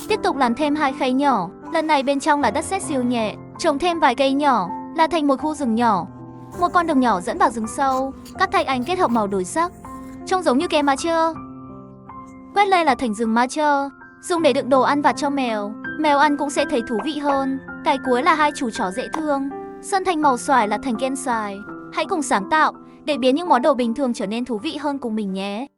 Tiếp tục làm thêm 2 khay nhỏ, lần này bên trong là đất sét siêu nhẹ, trồng thêm vài cây nhỏ, là thành một khu rừng nhỏ. Một con đường nhỏ dẫn vào rừng sâu, các thạch anh kết hợp màu đổi sắc, trông giống như kem ma chơ. Quét lên là thành rừng ma chơ, dùng để đựng đồ ăn vặt cho mèo. Mèo ăn cũng sẽ thấy thú vị hơn. Cái cuối là 2 chú chó dễ thương, sơn thành màu xoài là thành ken xoài. Hãy cùng sáng tạo để biến những món đồ bình thường trở nên thú vị hơn cùng mình nhé.